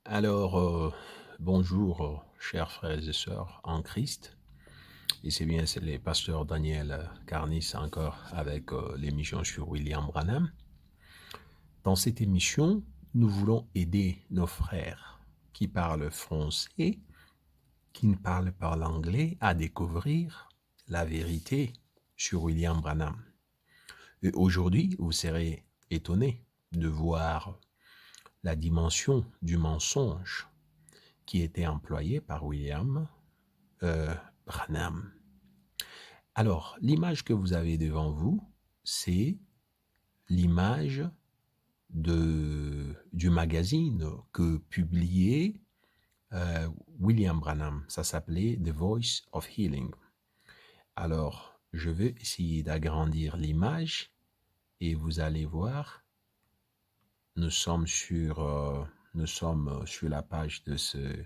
Alors, bonjour, chers frères et sœurs en Christ. Et c'est les pasteurs Daniel Carnis encore avec l'émission sur William Branham. Dans cette émission, nous voulons aider nos frères qui parlent français, qui ne parlent pas l'anglais, à découvrir la vérité sur William Branham. Et aujourd'hui, vous serez étonnés de voir la dimension du mensonge qui était employé par William Branham. Alors, l'image que vous avez devant vous, c'est l'image du magazine que publiait William Branham. Ça s'appelait The Voice of Healing. Alors, je vais essayer d'agrandir l'image et vous allez voir, nous sommes sur la page de ce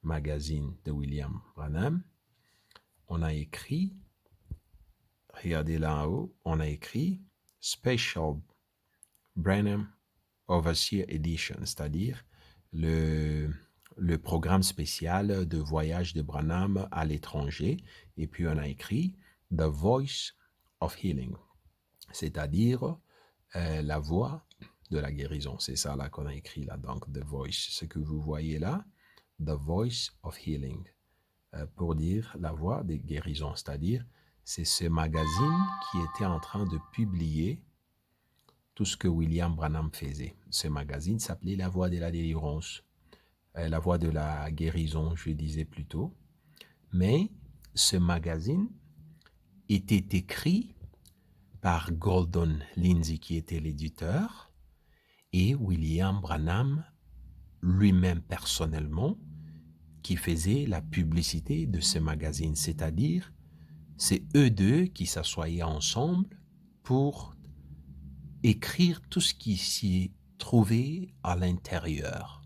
magazine de William Branham. On a écrit, regardez là en haut, on a écrit Special Branham Overseer Edition, c'est-à-dire le programme spécial de voyage de Branham à l'étranger. Et puis on a écrit The Voice of Healing, c'est-à-dire la voix de la guérison. C'est ça là qu'on a écrit là, donc The Voice. Ce que vous voyez là, The Voice of Healing, pour dire la voix des guérisons, c'est-à-dire c'est ce magazine qui était en train de publier tout ce que William Branham faisait. Ce magazine s'appelait La Voix de la délivrance, la voix de la guérison, je disais plutôt. Mais ce magazine était écrit par Gordon Lindsay, qui était l'éditeur, et William Branham lui-même personnellement, qui faisait la publicité de ce magazine. C'est-à-dire, c'est eux deux qui s'assoyaient ensemble pour écrire tout ce qui s'y trouvait à l'intérieur.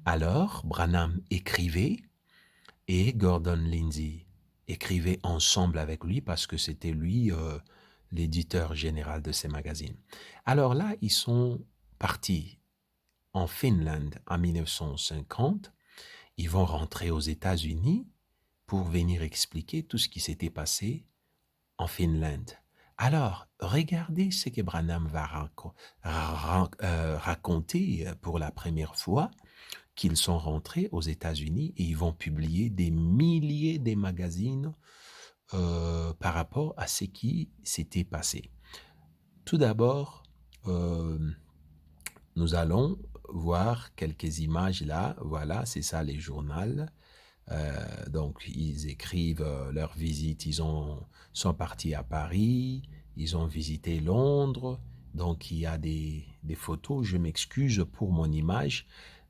Alors, Branham écrivait et Gordon Lindsay écrivait ensemble avec lui parce que c'était lui l'éditeur général de ces magazines. Alors là, ils sont partis en Finlande en 1950. Ils vont rentrer aux États-Unis pour venir expliquer tout ce qui s'était passé en Finlande. Alors, regardez ce que Branham va raconter pour la première fois, qu'ils sont rentrés aux États-Unis et ils vont publier des milliers de magazines par rapport à ce qui s'était passé. Tout d'abord, nous allons voir quelques images là. Voilà, c'est ça les journaux. Donc, ils écrivent leur visite. Sont partis à Paris, ils ont visité Londres. Donc, il y a des photos. Je m'excuse pour mon image.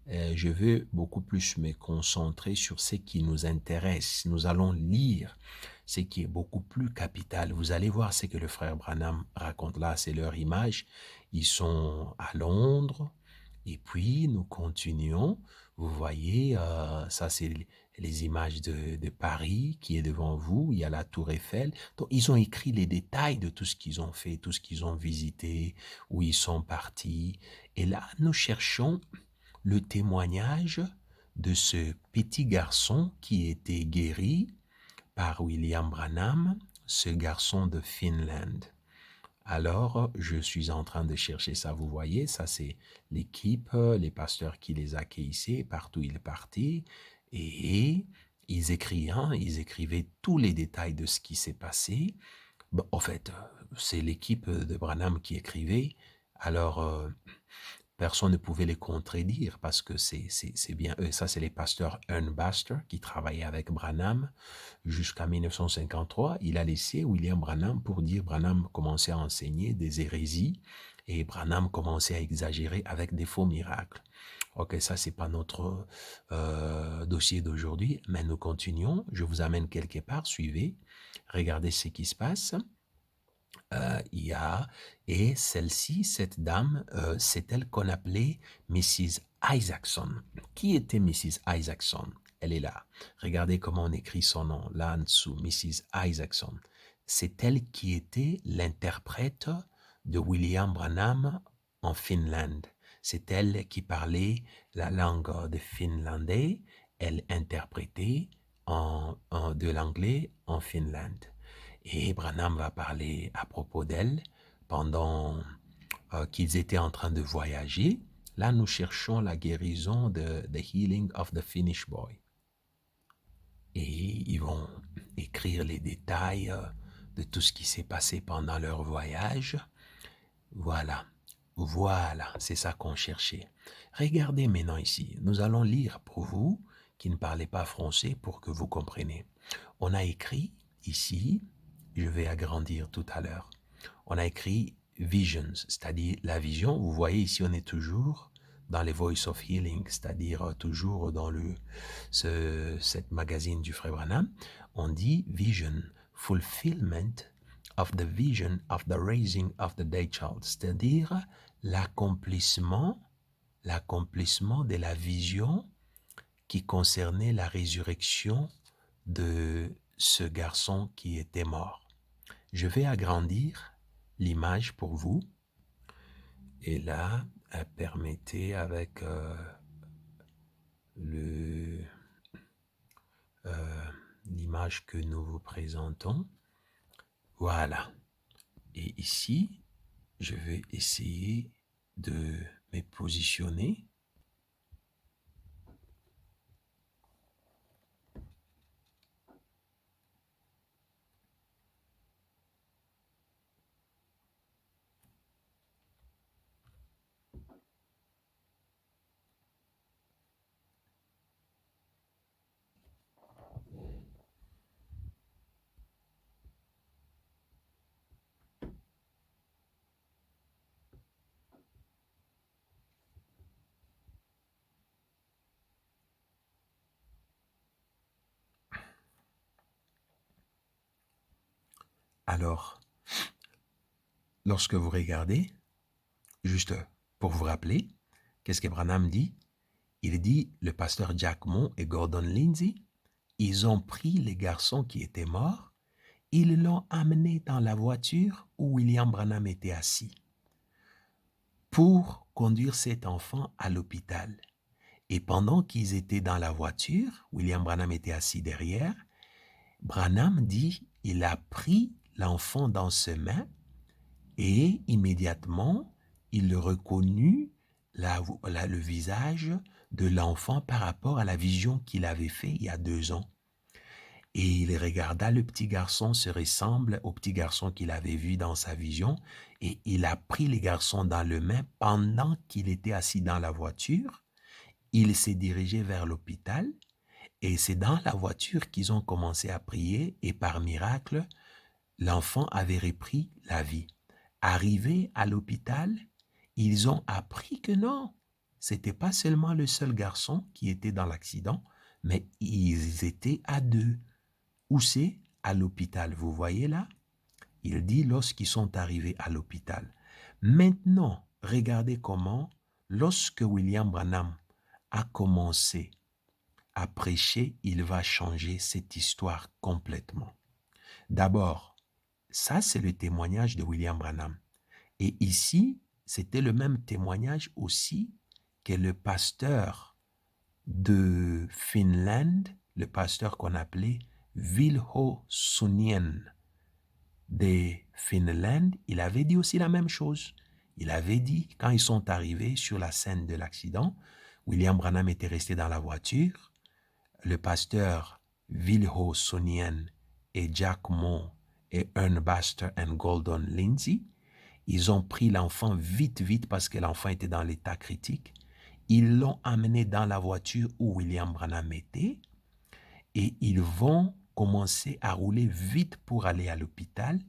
Je veux beaucoup plus me concentrer sur ce qui nous intéresse. Nous allons lire ce qui est beaucoup plus capital. Vous allez voir ce que le frère Branham raconte là. C'est leur image. Ils sont à Londres. Et puis, nous continuons. Vous voyez, ça c'est les images de Paris qui est devant vous. Il y a la Tour Eiffel. Donc, ils ont écrit les détails de tout ce qu'ils ont fait, tout ce qu'ils ont visité, où ils sont partis. Et là, nous cherchons le témoignage de ce petit garçon qui était guéri par William Branham, ce garçon de Finlande. Alors, je suis en train de chercher ça. Vous voyez, ça c'est l'équipe, les pasteurs qui les accueillissaient, partout ils partaient. Et ils écrivaient tous les détails de ce qui s'est passé. Bon, en fait, c'est l'équipe de Branham qui écrivait. Alors, personne ne pouvait les contredire parce que c'est bien eux. Ça, c'est les pasteurs Ernbaster qui travaillaient avec Branham jusqu'à 1953. Il a laissé William Branham pour dire Branham commençait à enseigner des hérésies et Branham commençait à exagérer avec des faux miracles. Ok, ça, c'est pas notre dossier d'aujourd'hui, mais nous continuons. Je vous amène quelque part, suivez, regardez ce qui se passe. Il y a, et celle-ci, cette dame, c'est elle qu'on appelait Mrs. Isaacson. Qui était Mrs. Isaacson? Elle est là. Regardez comment on écrit son nom, là en dessous, Mrs. Isaacson. C'est elle qui était l'interprète de William Branham en Finlande. C'est elle qui parlait la langue de finlandais. Elle interprétait de l'anglais en Finlande. Et Branham va parler à propos d'elle pendant qu'ils étaient en train de voyager. Là, nous cherchons la guérison de The Healing of the Finnish Boy. Et ils vont écrire les détails de tout ce qui s'est passé pendant leur voyage. Voilà, c'est ça qu'on cherchait. Regardez maintenant ici, nous allons lire pour vous qui ne parlez pas français pour que vous compreniez. On a écrit ici, je vais agrandir tout à l'heure, on a écrit visions, c'est-à-dire la vision. Vous voyez ici, on est toujours dans les Voice of Healing, c'est-à-dire toujours dans cette magazine du Frère Branham. On dit vision, fulfillment of the vision of the raising of the dead child, c'est-à-dire l'accomplissement de la vision qui concernait la résurrection de ce garçon qui était mort. Je vais agrandir l'image pour vous. Et là, permettez avec l'image que nous vous présentons. Voilà. Et ici, je vais essayer de me positionner. Alors, lorsque vous regardez, juste pour vous rappeler, qu'est-ce que Branham dit? Il dit, le pasteur Jack Moore et Gordon Lindsay, ils ont pris les garçons qui étaient morts, ils l'ont amené dans la voiture où William Branham était assis pour conduire cet enfant à l'hôpital. Et pendant qu'ils étaient dans la voiture, William Branham était assis derrière, Branham dit, il a pris l'enfant dans ses mains et immédiatement, il reconnut le visage de l'enfant par rapport à la vision qu'il avait fait il y a 2 ans. Et il regarda le petit garçon se ressemble au petit garçon qu'il avait vu dans sa vision et il a pris le garçon dans les mains pendant qu'il était assis dans la voiture. Il s'est dirigé vers l'hôpital et c'est dans la voiture qu'ils ont commencé à prier et par miracle, l'enfant avait repris la vie. Arrivés à l'hôpital, ils ont appris que non, c'était pas seulement le seul garçon qui était dans l'accident, mais ils étaient à 2. Où c'est? À l'hôpital. Vous voyez là? Il dit lorsqu'ils sont arrivés à l'hôpital. Maintenant, regardez comment, lorsque William Branham a commencé à prêcher, il va changer cette histoire complètement. D'abord, ça c'est le témoignage de William Branham. Et ici, c'était le même témoignage aussi que le pasteur de Finlande, le pasteur qu'on appelait Vilho Sunien de Finlande, il avait dit aussi la même chose. Il avait dit, quand ils sont arrivés sur la scène de l'accident, William Branham était resté dans la voiture, le pasteur Vilho Sunien et Jack Moore et Ern Baxter et Gordon Lindsay, ils ont pris l'enfant vite parce que l'enfant était dans l'état critique. Ils l'ont amené dans la voiture où William Branham était et ils vont commencer à rouler vite pour aller à l'hôpital.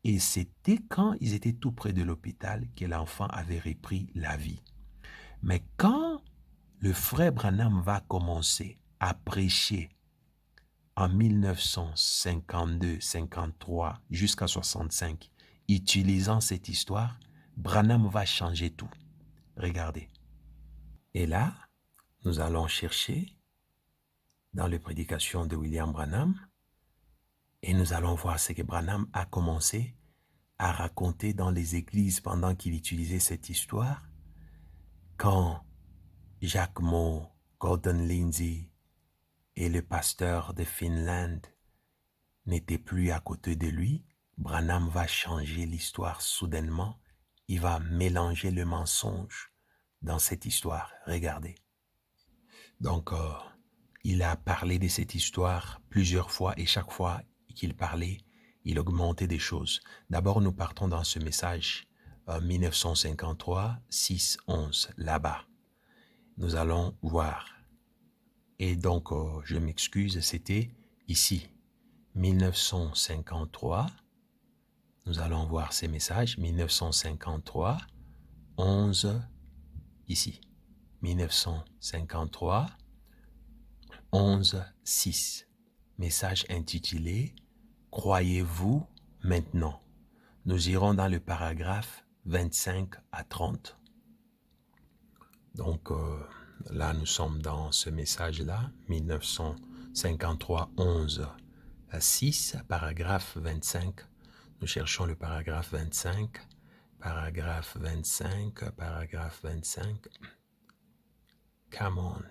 Et c'était quand ils étaient tout près de l'hôpital que l'enfant avait repris la vie. Mais quand le frère Branham va commencer à prêcher en 1952, 53 jusqu'à 65, utilisant cette histoire, Branham va changer tout. Regardez. Et là, nous allons chercher dans les prédications de William Branham et nous allons voir ce que Branham a commencé à raconter dans les églises pendant qu'il utilisait cette histoire. Quand Jacquemot, Gordon Lindsay et le pasteur de Finland n'étaient plus à côté de lui, Branham va changer l'histoire soudainement. Il va mélanger le mensonge dans cette histoire. Regardez. Donc, il a parlé de cette histoire plusieurs fois et chaque fois qu'il parlait, il augmentait des choses. D'abord, nous partons dans ce message 1953, 6, 11, là-bas. Nous allons voir. Et donc, je m'excuse, c'était ici, 1953. Nous allons voir ces messages, 1953, 11, ici, 1953, 11, 6. Message intitulé « Croyez-vous maintenant ?» Nous irons dans le paragraphe 25 à 30. Donc, là, nous sommes dans ce message-là, 1953, 11, 6, paragraphe 25. Nous cherchons le paragraphe 25. Paragraphe 25, paragraphe 25. Come on.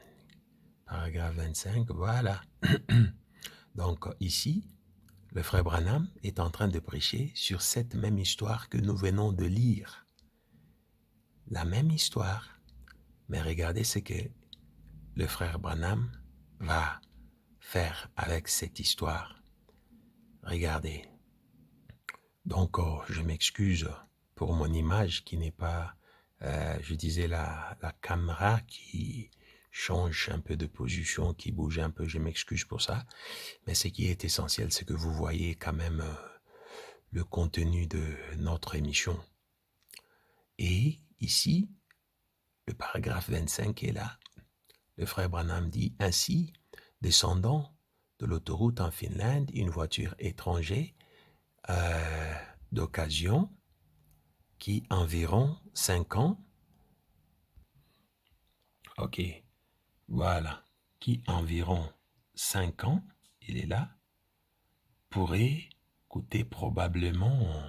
Paragraphe 25, voilà. Donc, ici, le frère Branham est en train de prêcher sur cette même histoire que nous venons de lire. La même histoire. Mais regardez ce que le frère Branham va faire avec cette histoire. Regardez. Donc, je m'excuse pour mon image qui n'est pas, je disais, la caméra qui change un peu de position, qui bouge un peu. Je m'excuse pour ça. Mais ce qui est essentiel, c'est que vous voyez quand même le contenu de notre émission. Et ici, le paragraphe 25 est là. Le frère Branham dit ainsi, descendant de l'autoroute en Finlande, une voiture étrangère d'occasion qui environ 5 ans, ok, voilà, qui environ 5 ans, il est là, pourrait coûter probablement,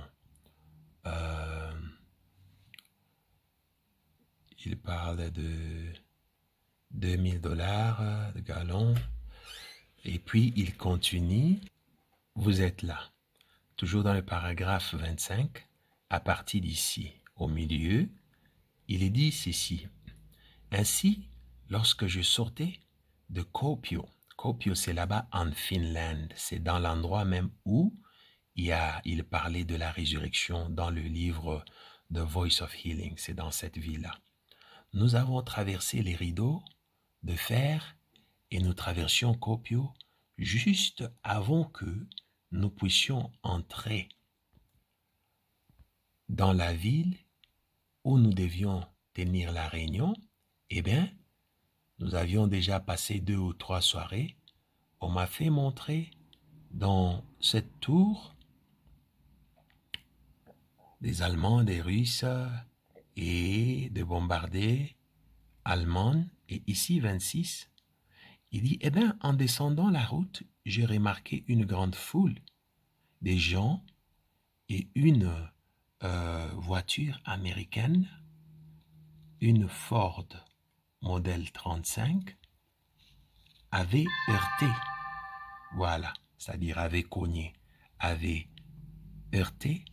il parle de $2000 de gallon, et puis il continue, vous êtes là, toujours dans le paragraphe 25, à partir d'ici, au milieu, il est dit ceci. Ainsi, lorsque je sortais de Kuopio, Kuopio c'est là-bas en Finlande, c'est dans l'endroit même où il parlait de la résurrection dans le livre The Voice of Healing, c'est dans cette ville-là. Nous avons traversé les rideaux de fer et nous traversions Kuopio juste avant que nous puissions entrer dans la ville où nous devions tenir la réunion. Eh bien, nous avions déjà passé 2 ou 3 soirées. On m'a fait montrer dans cette tour des Allemands, des Russes et des bombardiers allemands. Et ici, 26, il dit, eh bien, en descendant la route, j'ai remarqué une grande foule des gens et une voiture américaine, une Ford modèle 35, avait heurté, voilà, c'est-à-dire avait cogné, avait heurté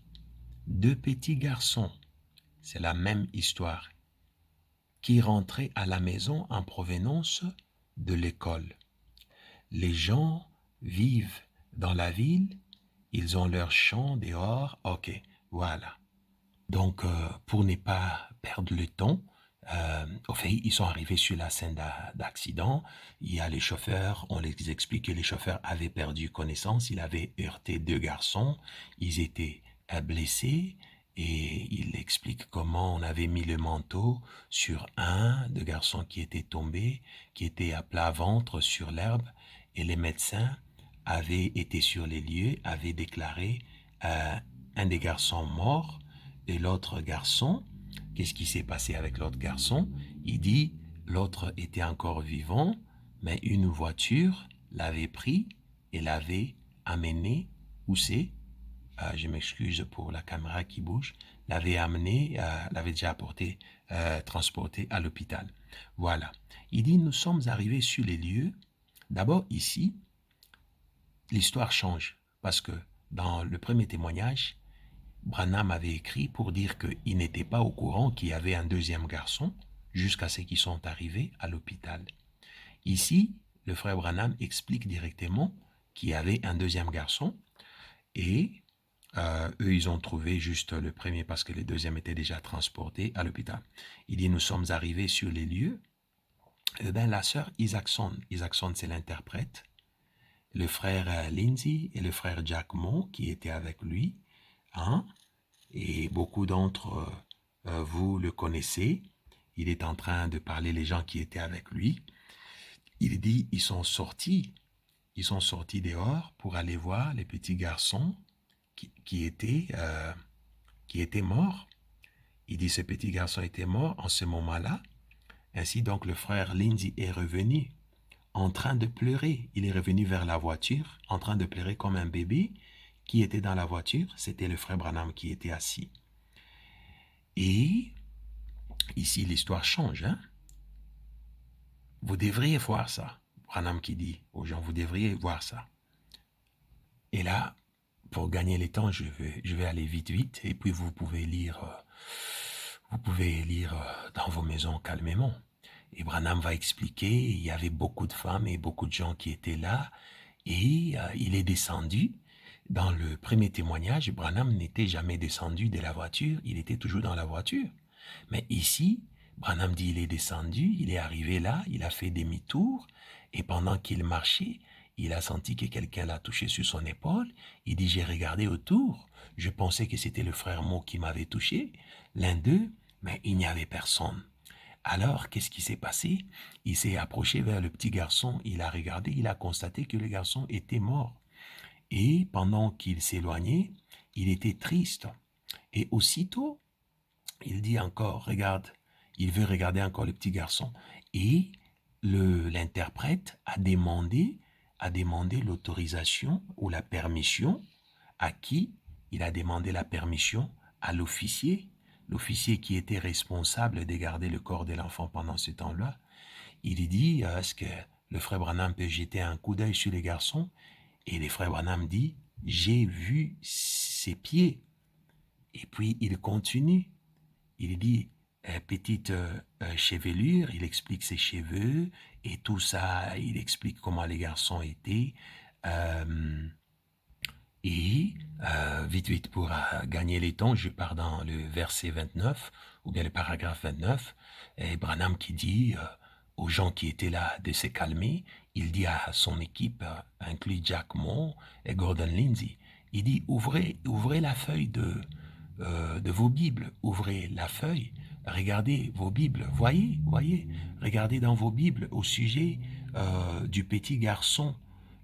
2 petits garçons, c'est la même histoire, qui rentraient à la maison en provenance de l'école. Les gens vivent dans la ville, ils ont leur champ dehors, ok, voilà. Donc, pour ne pas perdre le temps, au fait, ils sont arrivés sur la scène d'accident. Il y a les chauffeurs, on les explique que les chauffeurs avaient perdu connaissance, ils avaient heurté 2 garçons, ils étaient blessés et il explique comment on avait mis le manteau sur un des garçons qui était tombé, qui était à plat ventre sur l'herbe et les médecins avaient été sur les lieux, avaient déclaré un des garçons mort et l'autre garçon. Qu'est-ce qui s'est passé avec l'autre garçon? Il dit, l'autre était encore vivant, mais une voiture l'avait pris et l'avait amené, où c'est? Je m'excuse pour la caméra qui bouge, l'avait amené, l'avait déjà transporté à l'hôpital. Voilà. Il dit, nous sommes arrivés sur les lieux. D'abord, ici, l'histoire change parce que dans le premier témoignage, Branham avait écrit pour dire qu'il n'était pas au courant qu'il y avait un deuxième garçon jusqu'à ce qu'ils sont arrivés à l'hôpital. Ici, le frère Branham explique directement qu'il y avait un deuxième garçon et eux, ils ont trouvé juste le premier parce que le deuxième était déjà transporté à l'hôpital. Il dit, nous sommes arrivés sur les lieux. La sœur Isaacson, c'est l'interprète, le frère Lindsay et le frère Jack Mo qui étaient avec lui, hein, et beaucoup d'entre vous le connaissez. Il est en train de parler les gens qui étaient avec lui. Il dit, ils sont sortis dehors pour aller voir les petits garçons qui étaient morts. Il dit, ce petit garçon était mort en ce moment-là. Ainsi donc, le frère Lindsay est revenu en train de pleurer. Il est revenu vers la voiture en train de pleurer comme un bébé. Qui était dans la voiture? C'était le frère Branham qui était assis. Et ici, l'histoire change. Hein? Vous devriez voir ça. Branham qui dit aux gens, vous devriez voir ça. Et là, pour gagner le temps, je vais aller vite, et puis vous pouvez lire dans vos maisons calmement. Et Branham va expliquer, il y avait beaucoup de femmes et beaucoup de gens qui étaient là, et il est descendu. Dans le premier témoignage, Branham n'était jamais descendu de la voiture, il était toujours dans la voiture. Mais ici, Branham dit il est descendu, il est arrivé là, il a fait demi-tour, et pendant qu'il marchait, il a senti que quelqu'un l'a touché sur son épaule. Il dit, j'ai regardé autour, je pensais que c'était le frère Mo qui m'avait touché, l'un d'eux, mais il n'y avait personne. Alors, qu'est-ce qui s'est passé? Il s'est approché vers le petit garçon, il a regardé, il a constaté que le garçon était mort. Et pendant qu'il s'éloignait, il était triste. Et aussitôt, il dit encore, regarde, il veut regarder encore le petit garçon. Et l'interprète a demandé l'autorisation ou la permission à qui? Il a demandé la permission à l'officier qui était responsable de garder le corps de l'enfant pendant ce temps-là. Il dit, est-ce que le frère Branham peut jeter un coup d'œil sur les garçons? Et le frère Branham dit, j'ai vu ses pieds. Et puis il continue. Il dit, petite chevelure, il explique ses cheveux et tout ça, il explique comment les garçons étaient. Vite, pour gagner les temps, je pars dans le verset 29, ou bien le paragraphe 29, et Branham qui dit aux gens qui étaient là de se calmer, il dit à son équipe, inclus Jack Mo et Gordon Lindsay, il dit, ouvrez la feuille de vos Bibles, ouvrez la feuille, regardez vos Bibles, voyez, regardez dans vos Bibles au sujet du petit garçon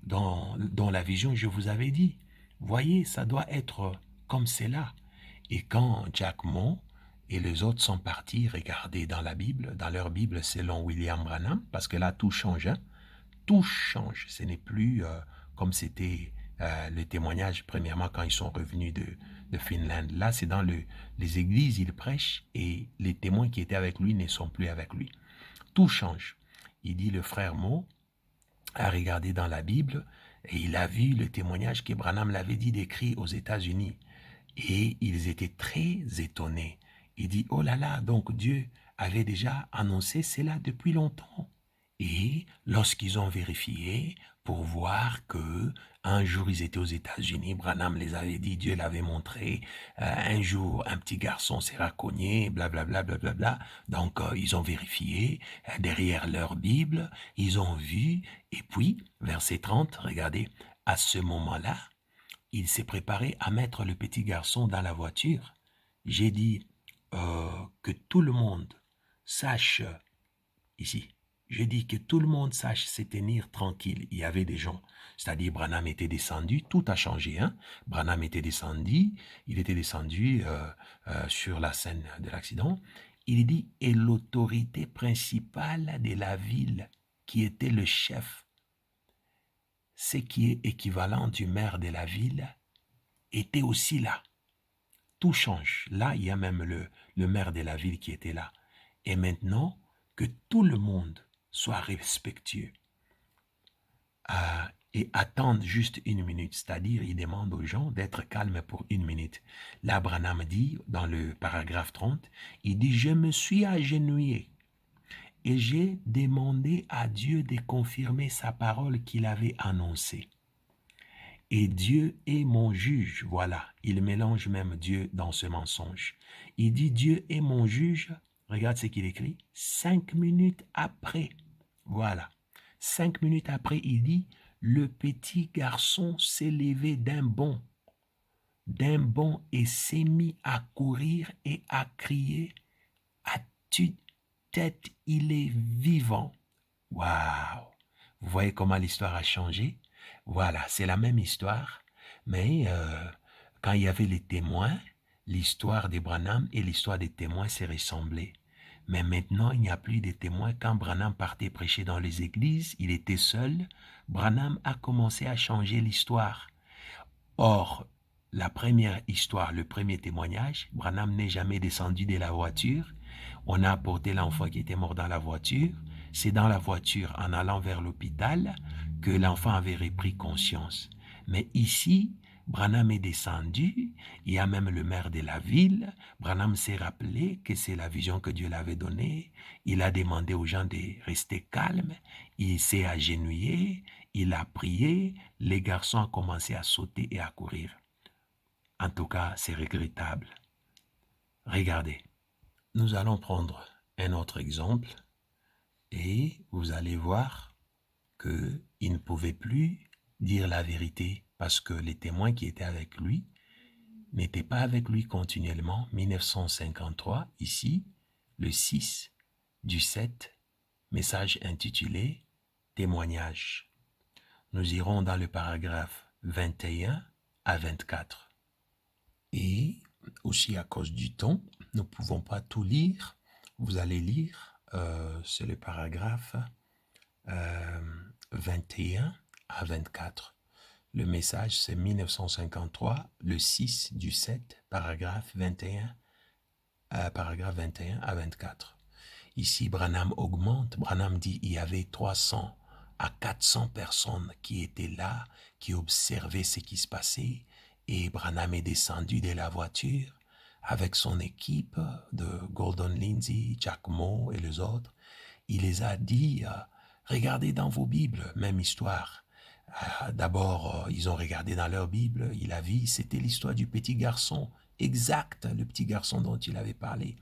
dont la vision je vous avais dit. Voyez, ça doit être comme c'est là. Et quand Jack Mo et les autres sont partis regarder dans la Bible, dans leur Bible selon William Branham, parce que là tout change, hein? Tout change. Ce n'est plus comme c'était le témoignage, premièrement, quand ils sont revenus de Finlande. Là, c'est dans les églises, il prêche, et les témoins qui étaient avec lui ne sont plus avec lui. Tout change. Il dit, le frère Mo a regardé dans la Bible, et il a vu le témoignage que Branham l'avait dit d'écrit aux États-Unis. Et ils étaient très étonnés. Il dit, oh là là, donc Dieu avait déjà annoncé cela depuis longtemps. Et lorsqu'ils ont vérifié pour voir que un jour ils étaient aux États-Unis, Branham les avait dit, Dieu l'avait montré, un jour un petit garçon s'est racogné, blablabla, blablabla. Donc ils ont vérifié derrière leur Bible, ils ont vu, et puis verset 30, regardez, à ce moment-là, il s'est préparé à mettre le petit garçon dans la voiture. J'ai dit que tout le monde sache ici. Je dis que tout le monde sache se tenir tranquille. Il y avait des gens, c'est-à-dire Branham était descendu, tout a changé. Hein? Branham était descendu, il était descendu sur la scène de l'accident. Il dit, et l'autorité principale de la ville, qui était le chef, ce qui est équivalent du maire de la ville, était aussi là. tout change. Là, il y a même le maire de la ville qui était là. Et maintenant, que tout le monde soit respectueux et attende juste une minute, c'est-à-dire il demande aux gens d'être calmes pour une minute. Là, Branham dit, dans le paragraphe 30, il dit, je me suis agenouillé et j'ai demandé à Dieu de confirmer sa parole qu'il avait annoncée. Et Dieu est mon juge. Voilà, il mélange même Dieu dans ce mensonge. Il dit Dieu est mon juge. Regarde ce qu'il écrit. 5 minutes après. Voilà. 5 minutes après, il dit le petit garçon s'est levé d'un bond et s'est mis à courir et à crier à tue-tête, il est vivant. Waouh! Vous voyez comment l'histoire a changé? Voilà, c'est la même histoire, mais quand il y avait les témoins, l'histoire des Branham et l'histoire des témoins s'est ressemblée. Mais maintenant, il n'y a plus de témoins. Quand Branham partait prêcher dans les églises, il était seul. Branham a commencé à changer l'histoire. Or, la première histoire, le premier témoignage, Branham n'est jamais descendu de la voiture. On a apporté l'enfant qui était mort dans la voiture. C'est dans la voiture, en allant vers l'hôpital, que l'enfant avait repris conscience. Mais ici, Branham est descendu, il y a même le maire de la ville. Branham s'est rappelé que c'est la vision que Dieu l'avait donnée. Il a demandé aux gens de rester calmes. Il s'est agenouillé, il a prié. Les garçons ont commencé à sauter et à courir. En tout cas, c'est regrettable. Regardez, nous allons prendre un autre exemple et vous allez voir qu'il ne pouvait plus dire la vérité parce que les témoins qui étaient avec lui n'étaient pas avec lui continuellement. 1953, ici, le 6 du 7, message intitulé Témoignage. Nous irons dans le paragraphe 21 à 24. Et aussi à cause du temps, nous ne pouvons pas tout lire. Vous allez lire, c'est le paragraphe 21 à 24. Le message, c'est 1953, le 6 du 7, paragraphe 21 à 24. Ici, Branham augmente. Branham dit il y avait 300 à 400 personnes qui étaient là, qui observaient ce qui se passait. Et Branham est descendu de la voiture avec son équipe de Gordon Lindsay, Jack Moore et les autres. Il les a dit, regardez dans vos Bibles, même histoire. D'abord, ils ont regardé dans leur Bible, il a vu, c'était l'histoire du petit garçon, exact, le petit garçon dont il avait parlé.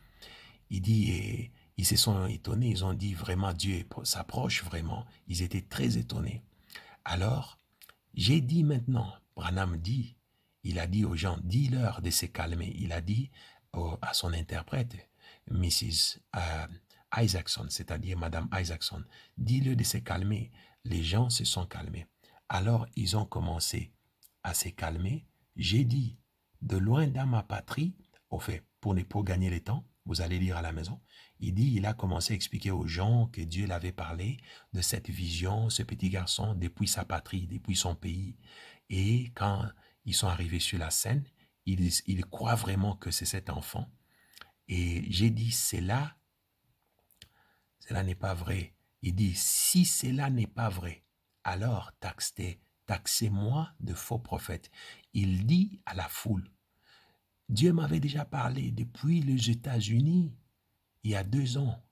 Il dit, et ils se sont étonnés, ils ont dit vraiment Dieu s'approche vraiment. Ils étaient très étonnés. Alors, j'ai dit maintenant, Branham dit, il a dit aux gens, dis-leur de se calmer. Il a dit à son interprète, Mrs. Isaacson, c'est-à-dire Madame Isaacson, dis-le de se calmer. Les gens se sont calmés. Alors, ils ont commencé à se calmer. J'ai dit, de loin dans ma patrie, au fait, pour gagner le temps, vous allez lire à la maison, il a commencé à expliquer aux gens que Dieu l'avait parlé de cette vision, ce petit garçon, depuis sa patrie, depuis son pays. Et quand ils sont arrivés sur la scène, ils croient vraiment que c'est cet enfant. Et j'ai dit, cela n'est pas vrai. Il dit, si cela n'est pas vrai, alors taxez-moi de faux prophètes. Il dit à la foule, Dieu m'avait déjà parlé depuis les États-Unis, il y a 2 ans,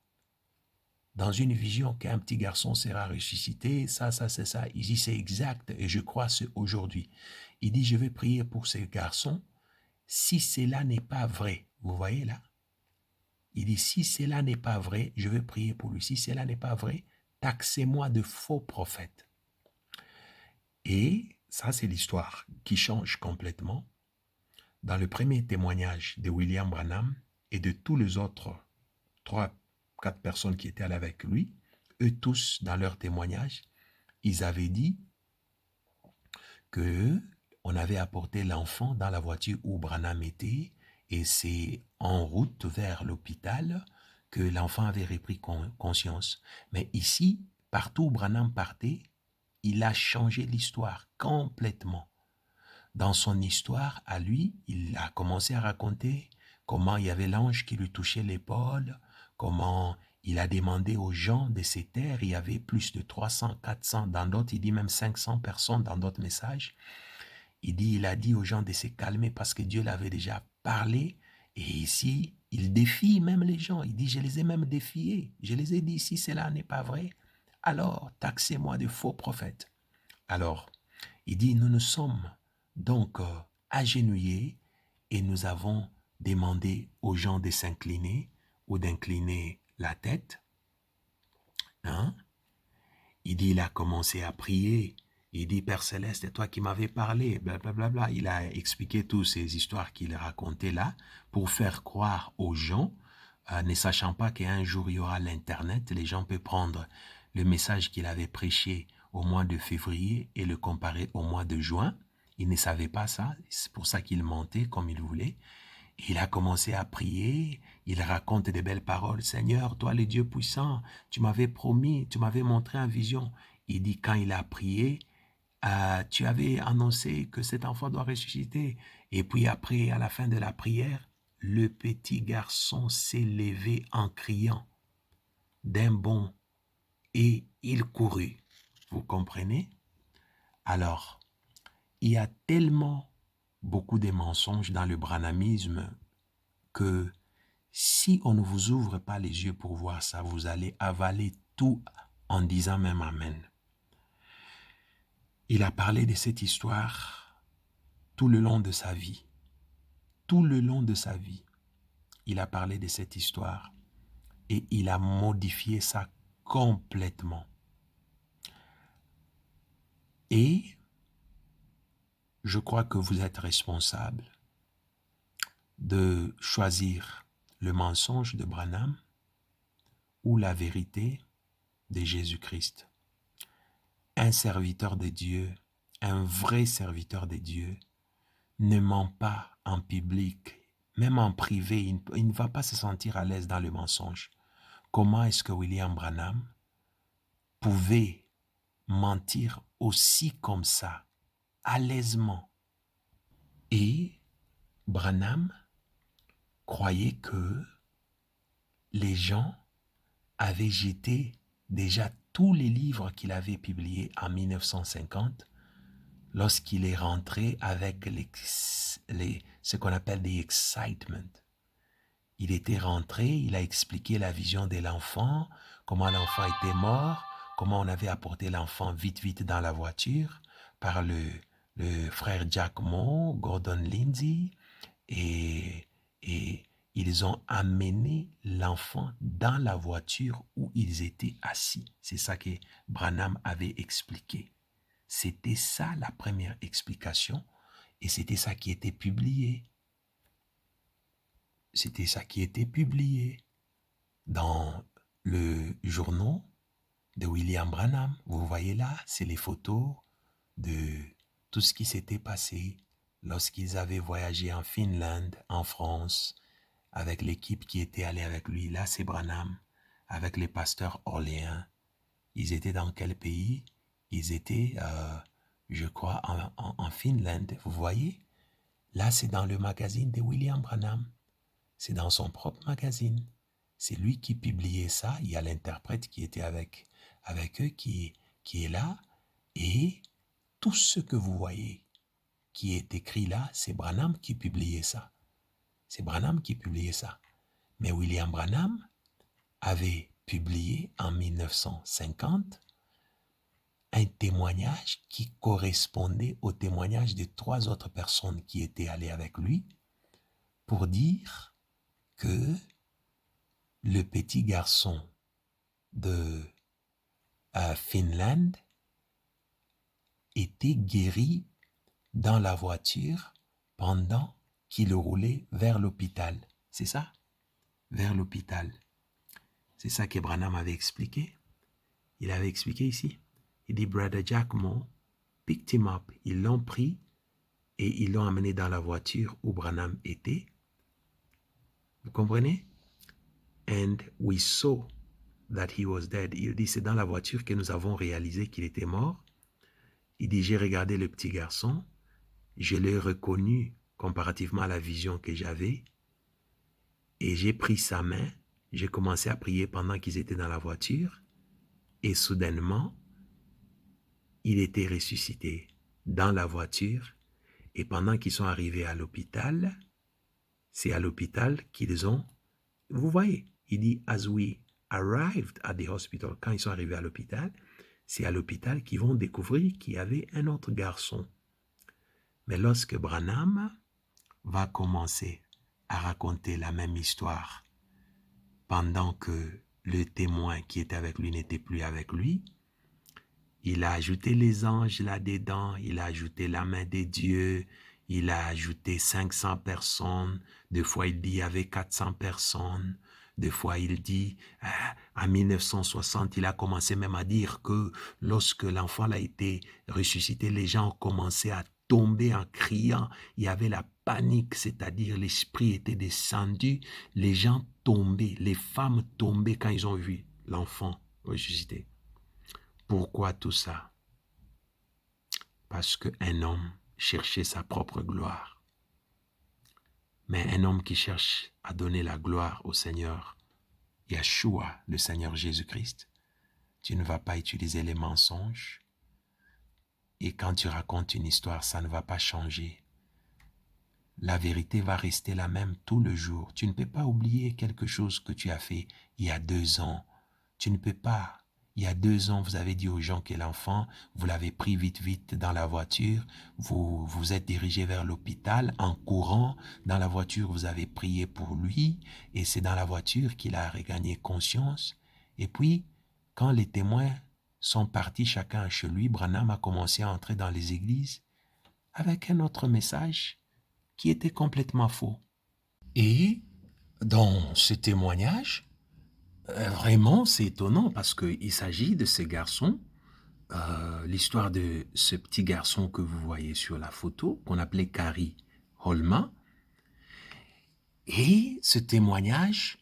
dans une vision qu'un petit garçon sera ressuscité, ça, c'est ça. Il dit, c'est exact, et je crois c'est aujourd'hui. Il dit, je vais prier pour ce garçon, si cela n'est pas vrai. Vous voyez là? Il dit, si cela n'est pas vrai, je vais prier pour lui. Si cela n'est pas vrai, taxez-moi de faux prophètes. Et ça, c'est l'histoire qui change complètement. Dans le premier témoignage de William Branham et de tous les autres 3, 4 personnes qui étaient allées avec lui, eux tous, dans leur témoignage, ils avaient dit que on avait apporté l'enfant dans la voiture où Branham était et c'est en route vers l'hôpital que l'enfant avait repris conscience. Mais ici, partout où Branham partait, il a changé l'histoire complètement. dans son histoire, à lui, il a commencé à raconter comment il y avait l'ange qui lui touchait l'épaule, comment il a demandé aux gens de ces terres, il y avait plus de 300, 400, dans d'autres, il dit même 500 personnes dans d'autres messages. Il a dit aux gens de se calmer parce que Dieu l'avait déjà parlé. Et ici, il défie même les gens. Il dit, je les ai même défiés. Je les ai dit, si cela n'est pas vrai, alors taxez-moi de faux prophètes. Alors, il dit, nous nous sommes donc agenouillés et nous avons demandé aux gens de s'incliner ou d'incliner la tête. Hein? Il dit, il a commencé à prier. Il dit, Père Céleste, c'est toi qui m'avais parlé, blablabla. Il a expliqué toutes ces histoires qu'il racontait là pour faire croire aux gens, ne sachant pas qu'un jour il y aura l'Internet, les gens peuvent prendre le message qu'il avait prêché au mois de février et le comparer au mois de juin. Il ne savait pas ça, c'est pour ça qu'il mentait comme il voulait. Il a commencé à prier, il raconte des belles paroles. Seigneur, toi le Dieu puissant, tu m'avais promis, tu m'avais montré en vision. Il dit quand il a prié, tu avais annoncé que cet enfant doit ressusciter. Et puis après, à la fin de la prière, le petit garçon s'est levé en criant d'un bond et il courut. Vous comprenez? Alors, il y a tellement beaucoup de mensonges dans le branhamisme que si on ne vous ouvre pas les yeux pour voir ça, vous allez avaler tout en disant même Amen. Il a parlé de cette histoire tout le long de sa vie. Tout le long de sa vie, il a parlé de cette histoire et il a modifié ça complètement. Et je crois que vous êtes responsable de choisir le mensonge de Branham ou la vérité de Jésus-Christ. Un serviteur de Dieu, un vrai serviteur de Dieu, ne ment pas en public, même en privé, il ne va pas se sentir à l'aise dans le mensonge. Comment est-ce que William Branham pouvait mentir aussi comme ça, à l'aisement? Et Branham croyait que les gens avaient jeté déjà tous les livres qu'il avait publiés en 1950 lorsqu'il est rentré avec ce qu'on appelle des excitement. Il était rentré, il a expliqué la vision de l'enfant, comment l'enfant était mort, comment on avait apporté l'enfant vite dans la voiture par le frère Jack Moore, Gordon Lindsay, et ils ont amené l'enfant dans la voiture où ils étaient assis. C'est ça que Branham avait expliqué. C'était ça la première explication et c'était ça qui était publié. C'était ça qui était publié dans le journal de William Branham. Vous voyez là, c'est les photos de tout ce qui s'était passé lorsqu'ils avaient voyagé en Finlande, en France, avec l'équipe qui était allée avec lui. Là, c'est Branham, avec les pasteurs orléens. Ils étaient dans quel pays? Ils étaient, je crois, en Finlande. Vous voyez? Là, c'est dans le magazine de William Branham. C'est dans son propre magazine. C'est lui qui publiait ça. Il y a l'interprète qui était avec eux, qui est là. Et tout ce que vous voyez qui est écrit là, c'est Branham qui publiait ça. C'est Branham qui publiait ça. Mais William Branham avait publié en 1950 un témoignage qui correspondait au témoignage de 3 autres personnes qui étaient allées avec lui pour dire que le petit garçon de Finlande était guéri dans la voiture pendant qu'il roulait vers l'hôpital. C'est ça? Vers l'hôpital. C'est ça que Branham avait expliqué. Il avait expliqué ici. Il dit, Brother Jack Moore picked him up. Ils l'ont pris et ils l'ont amené dans la voiture où Branham était. Vous comprenez? And we saw that he was dead. Il dit, c'est dans la voiture que nous avons réalisé qu'il était mort. Il dit, j'ai regardé le petit garçon je l'ai reconnu comparativement à la vision que j'avais. Et j'ai pris sa main, j'ai commencé à prier pendant qu'ils étaient dans la voiture. Et soudainement, il était ressuscité dans la voiture. Et pendant qu'ils sont arrivés à l'hôpital, c'est à l'hôpital qu'ils ont... Vous voyez, il dit, as we arrived at the hospital, quand ils sont arrivés à l'hôpital, c'est à l'hôpital qu'ils vont découvrir qu'il y avait un autre garçon. Mais lorsque Branham va commencer à raconter la même histoire, pendant que le témoin qui était avec lui n'était plus avec lui, il a ajouté les anges là-dedans, il a ajouté la main des dieux, il a ajouté 500 personnes, des fois il dit il y avait 400 personnes, des fois il dit, en 1960, il a commencé même à dire que lorsque l'enfant a été ressuscité, les gens ont commencé à tomber en criant, il y avait la panique, c'est-à-dire l'esprit était descendu, les gens tombaient, les femmes tombaient quand ils ont vu l'enfant ressuscité. Pourquoi tout ça? Parce qu'un homme cherchait sa propre gloire. Mais un homme qui cherche à donner la gloire au Seigneur, Yeshua, le Seigneur Jésus-Christ, tu ne vas pas utiliser les mensonges. Et quand tu racontes une histoire, ça ne va pas changer. La vérité va rester la même tout le jour. Tu ne peux pas oublier quelque chose que tu as fait il y a 2 ans. Tu ne peux pas. Il y a 2 ans, vous avez dit aux gens que l'enfant, vous l'avez pris vite dans la voiture, vous vous êtes dirigé vers l'hôpital en courant. Dans la voiture, vous avez prié pour lui et c'est dans la voiture qu'il a regagné conscience. Et puis, quand les témoins sont partis chacun chez lui, Branham a commencé à entrer dans les églises avec un autre message qui était complètement faux. Et dans ce témoignage, vraiment, c'est étonnant parce qu'il s'agit de ces garçons, l'histoire de ce petit garçon que vous voyez sur la photo, qu'on appelait Kari Holma. Et ce témoignage,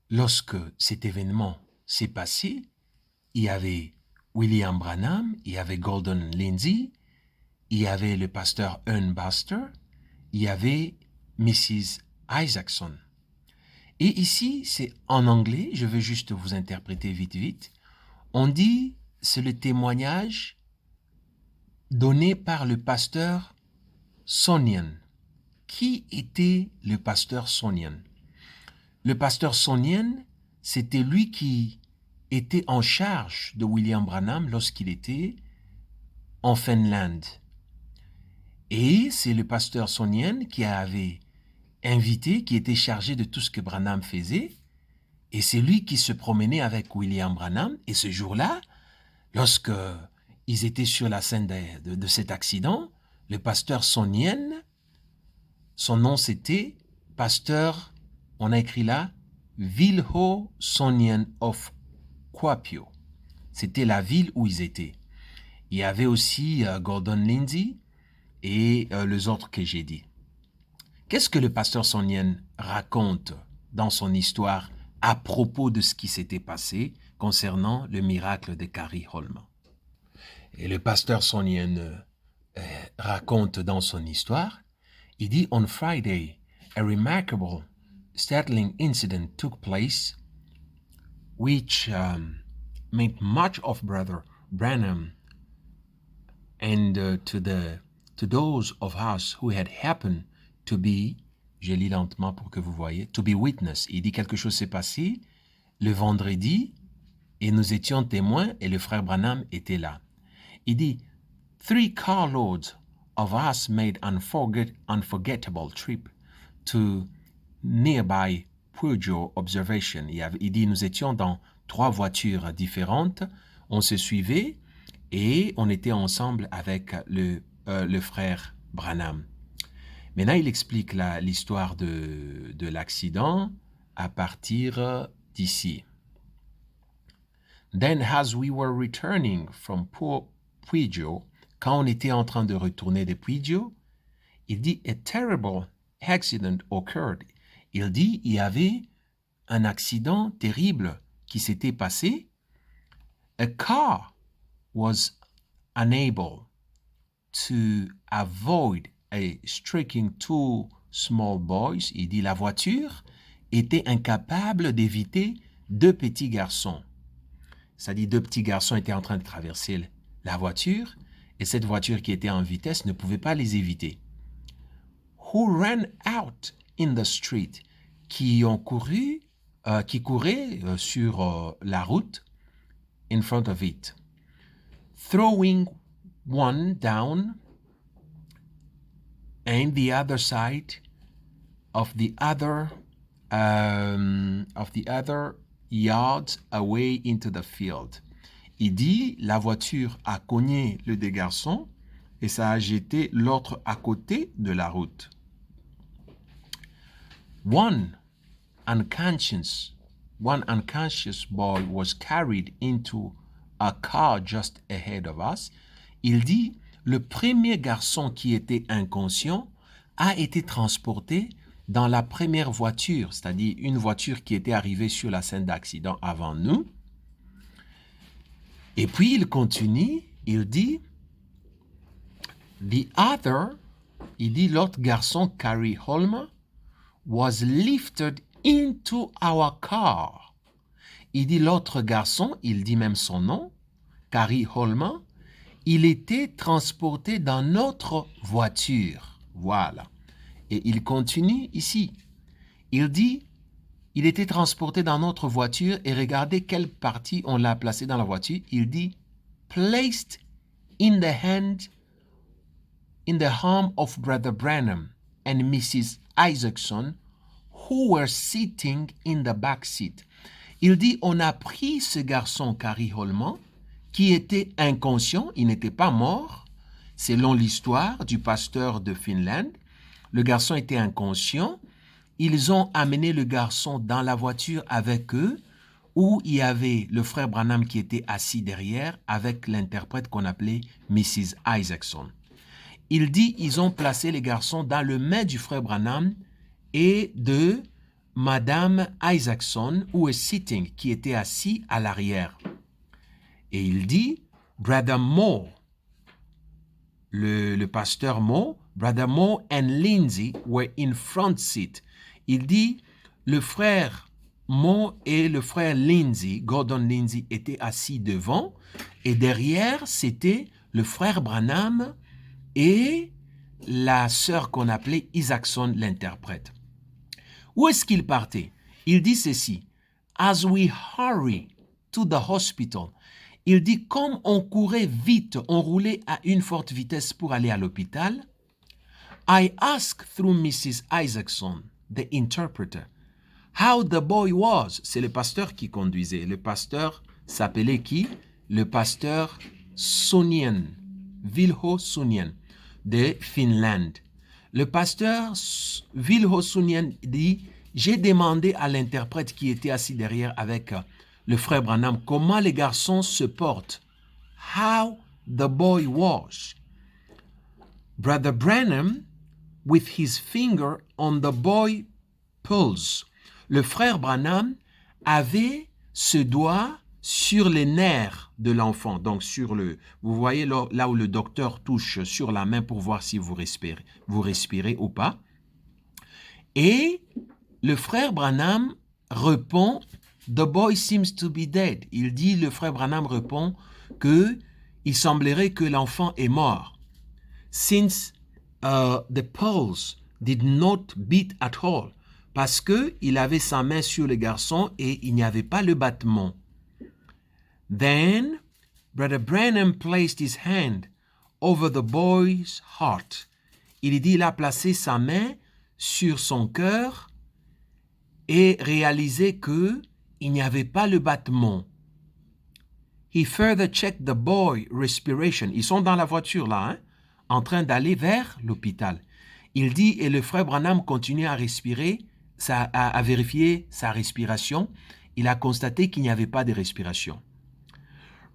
lorsque cet événement s'est passé, il y avait William Branham, il y avait Gordon Lindsay, il y avait le pasteur Earn Baxter, il y avait Mrs. Isaacson. Et ici, c'est en anglais, je veux juste vous interpréter vite. On dit, c'est le témoignage donné par le pasteur Sonnian. Qui était le pasteur Sonnian? Le pasteur Sonnian, c'était lui qui était en charge de William Branham lorsqu'il était en Finlande. Et c'est le pasteur Sonnian qui avait invité, qui était chargé de tout ce que Branham faisait. Et c'est lui qui se promenait avec William Branham. Et ce jour-là, lorsque ils étaient sur la scène de cet accident, le pasteur Sonnian, son nom c'était pasteur, on a écrit là, Vilho Sonnian of Kuopio. C'était la ville où ils étaient. Il y avait aussi Gordon Lindsay et les autres que j'ai dit. Qu'est-ce que le pasteur Sonnian raconte dans son histoire à propos de ce qui s'était passé concernant le miracle de Kari Holma? Et le pasteur Sonnian raconte dans son histoire, il dit, on Friday, a remarkable, startling incident took place, which made much of Brother Branham, and to those of us who had happened to be, je lis lentement pour que vous voyez, to be witness. Il dit quelque chose s'est passé le vendredi et nous étions témoins et le frère Branham était là. Il dit, 3 carloads of us made unforgettable trip to nearby Pujo observation. Il dit, nous étions dans 3 voitures différentes, on se suivait et on était ensemble avec le frère Branham. Maintenant, il explique l'histoire de l'accident à partir d'ici. Then, as we were returning from Pujo, quand on était en train de retourner de Pujo, il dit, a terrible accident occurred. Il dit, il y avait un accident terrible qui s'était passé. A car was unable to avoid striking two small boys. Il dit la voiture était incapable d'éviter deux petits garçons. C'est-à-dire deux petits garçons étaient en train de traverser la voiture et cette voiture qui était en vitesse ne pouvait pas les éviter. Who ran out in the street, qui couraient sur la route in front of it, throwing one down and the other side of the other yards away into the field. Il dit, la voiture a cogné le des garçons et ça a jeté l'autre à côté de la route. One unconscious boy was carried into a car just ahead of us. Il dit, le premier garçon qui était inconscient a été transporté dans la première voiture, c'est-à-dire une voiture qui était arrivée sur la scène d'accident avant nous. Et puis il continue, il dit, l'autre garçon, Carrie Holmer, was lifted into our car. Il dit l'autre garçon, il dit même son nom, Carrie Holmer, il était transporté dans notre voiture. Voilà. Et il continue ici. Il dit, il était transporté dans notre voiture et regardez quelle partie on l'a placé dans la voiture. Il dit, placed in the arm of Brother Branham and Mrs. Isaacson, who were sitting in the back seat. Il dit, on a pris ce garçon, Carrie Holman, qui était inconscient, il n'était pas mort, selon l'histoire du pasteur de Finland. Le garçon était inconscient. Ils ont amené le garçon dans la voiture avec eux, où il y avait le frère Branham qui était assis derrière avec l'interprète qu'on appelait Mrs. Isaacson. Il dit, ils ont placé les garçons dans le main du frère Branham et de Madame Isaacson, who is sitting, qui était assis à l'arrière. Et il dit, Brother Moore, le pasteur Moore, Brother Moore and Lindsay were in front seat. Il dit, le frère Moore et le frère Lindsay, Gordon Lindsay, étaient assis devant et derrière, c'était le frère Branham et la sœur qu'on appelait Isaacson, l'interprète. Où est-ce qu'il partait? Il dit ceci, As we hurry to the hospital, il dit, comme on courait vite, on roulait à une forte vitesse pour aller à l'hôpital, I asked through Mrs. Isaacson, the interpreter, how the boy was. C'est le pasteur qui conduisait. Le pasteur s'appelait qui? Le pasteur Sunien, Vilho Sunien, de Finlande. Le pasteur Vilho Sunien dit, j'ai demandé à l'interprète qui était assis derrière avec le frère Branham comment les garçons se portent. How the boy was. Brother Branham, with his finger on the boy pulse. Le frère Branham avait ce doigt sur les nerfs de l'enfant. Donc, vous voyez là où le docteur touche sur la main pour voir si vous respirez ou pas. Et le frère Branham répond, The boy seems to be dead. Il dit, le frère Branham répond qu'il semblerait que l'enfant est mort. Since the pulse did not beat at all. Parce qu'il avait sa main sur le garçon et il n'y avait pas le battement. Then, Brother Branham placed his hand over the boy's heart. Il dit, il a placé sa main sur son cœur et réalisé que il n'y avait pas le battement. He further checked the boy respiration. Ils sont dans la voiture là, en train d'aller vers l'hôpital. Il dit, et le frère Branham continue à respirer, à vérifier sa respiration. Il a constaté qu'il n'y avait pas de respiration.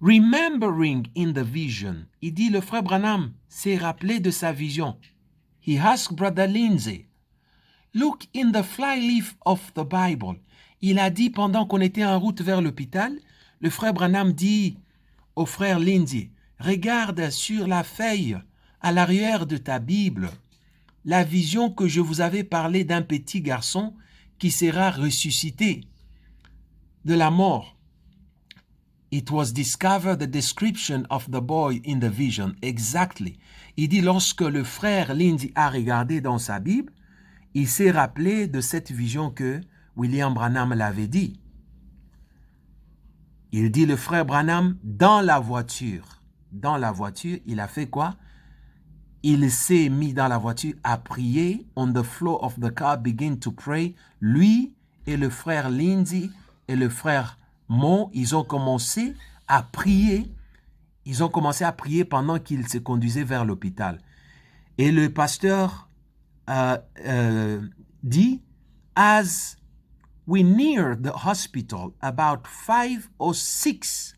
Remembering in the vision, il dit, le frère Branham s'est rappelé de sa vision. He asked Brother Lindsay, look in the flyleaf of the Bible. Il a dit pendant qu'on était en route vers l'hôpital, le frère Branham dit au frère Lindsay, regarde sur la feuille à l'arrière de ta Bible la vision que je vous avais parlé d'un petit garçon qui sera ressuscité de la mort. It was discovered the description of the boy in the vision. Exactly. Il dit lorsque le frère Lindsay a regardé dans sa Bible, il s'est rappelé de cette vision que William Branham l'avait dit. Il dit le frère Branham dans la voiture. Dans la voiture, il a fait quoi? Il s'est mis dans la voiture à prier. On the floor of the car, begin to pray. Lui et le frère Lindsay et le frère Mo, ils ont commencé à prier. Ils ont commencé à prier pendant qu'ils se conduisaient vers l'hôpital. Et le pasteur dit, as we neared the hospital, about 5 or 6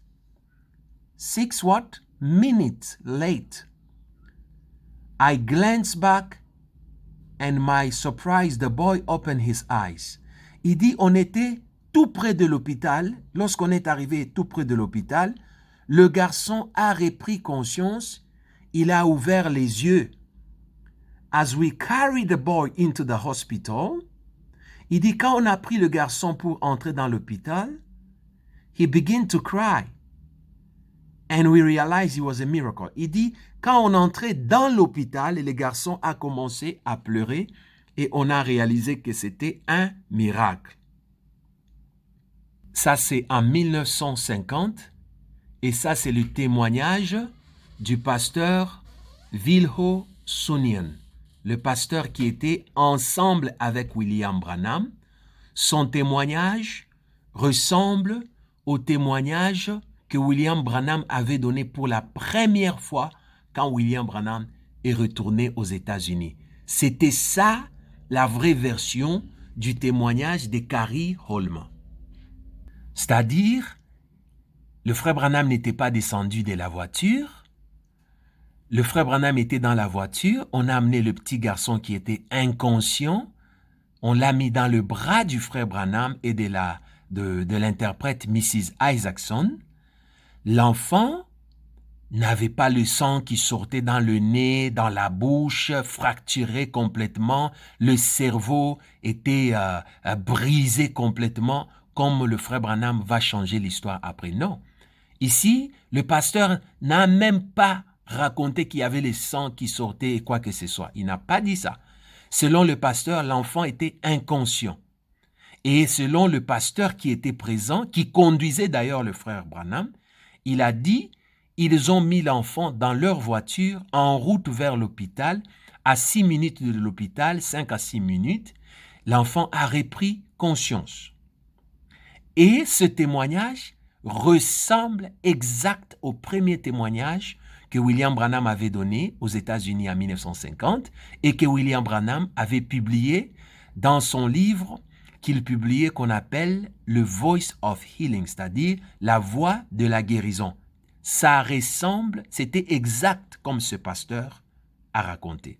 minutes late, I glanced back and my surprise, the boy opened his eyes. Il dit, on était tout près de l'hôpital. Lorsqu'on est arrivé tout près de l'hôpital, le garçon a repris conscience. Il a ouvert les yeux. As we carried the boy into the hospital, il dit, quand on a pris le garçon pour entrer dans l'hôpital, he began to cry. And we realized it was a miracle. Il dit, quand on entrait dans l'hôpital, le garçon a commencé à pleurer et on a réalisé que c'était un miracle. Ça, c'est en 1950 et ça, c'est le témoignage du pasteur Vilho Sunian, le pasteur qui était ensemble avec William Branham. Son témoignage ressemble au témoignage que William Branham avait donné pour la première fois quand William Branham est retourné aux États-Unis. C'était ça, la vraie version du témoignage de Carrie Holman. C'est-à-dire, le frère Branham n'était pas descendu de la voiture. Le frère Branham était dans la voiture. On a amené le petit garçon qui était inconscient. On l'a mis dans le bras du frère Branham et de l'interprète Mrs. Isaacson. L'enfant n'avait pas le sang qui sortait dans le nez, dans la bouche, fracturé complètement. Le cerveau était brisé complètement, comme le frère Branham va changer l'histoire après. Non. Ici, le pasteur n'a même pas raconté qu'il y avait le sang qui sortait et quoi que ce soit. Il n'a pas dit ça. Selon le pasteur, l'enfant était inconscient. Et selon le pasteur qui était présent, qui conduisait d'ailleurs le frère Branham, il a dit, ils ont mis l'enfant dans leur voiture en route vers l'hôpital. À 6 minutes de l'hôpital, 5 à 6 minutes, l'enfant a repris conscience. Et ce témoignage ressemble exact au premier témoignage que William Branham avait donné aux États-Unis en 1950 et que William Branham avait publié dans son livre qu'il publiait qu'on appelle le Voice of Healing, c'est-à-dire la voix de la guérison. Ça ressemble, c'était exact comme ce pasteur a raconté.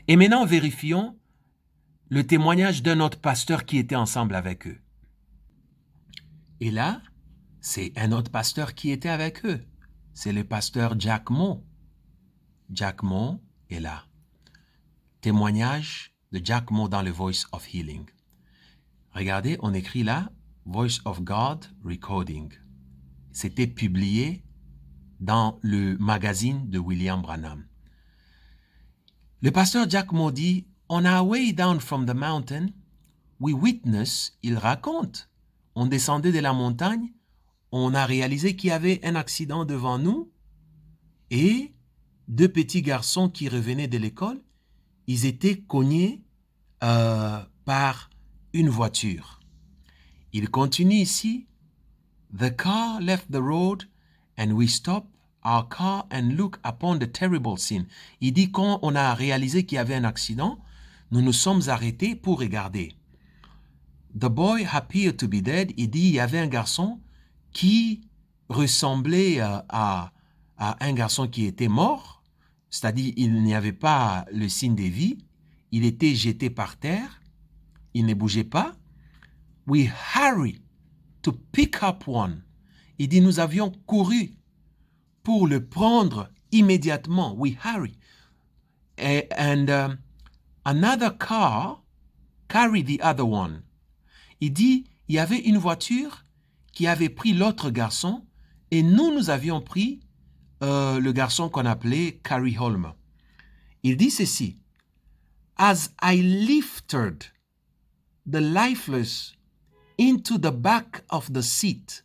Et maintenant, vérifions le témoignage d'un autre pasteur qui était ensemble avec eux. Et là, c'est un autre pasteur qui était avec eux. C'est le pasteur Jack Mo. Jack Mo est là. Témoignage de Jack Mo dans le Voice of Healing. Regardez, on écrit là, Voice of God Recording. C'était publié dans le magazine de William Branham. Le pasteur Jack Mo dit, on our way down from the mountain, we witness, il raconte, on descendait de la montagne, on a réalisé qu'il y avait un accident devant nous et 2 petits garçons qui revenaient de l'école, ils étaient cognés par une voiture. Il continue ici. The car left the road and we stopped our car and looked upon the terrible scene. Il dit quand on a réalisé qu'il y avait un accident, nous nous sommes arrêtés pour regarder. The boy appeared to be dead. Il dit il y avait un garçon qui ressemblait à un garçon qui était mort, c'est-à-dire il n'y avait pas le signe de vie, il était jeté par terre, il ne bougeait pas. We hurried to pick up one. Il dit nous avions couru pour le prendre immédiatement. We hurry. and another car carried the other one. Il dit, il y avait une voiture qui avait pris l'autre garçon et nous avions pris le garçon qu'on appelait Carrie Holm. Il dit ceci. As I lifted the lifeless into the back of the seat.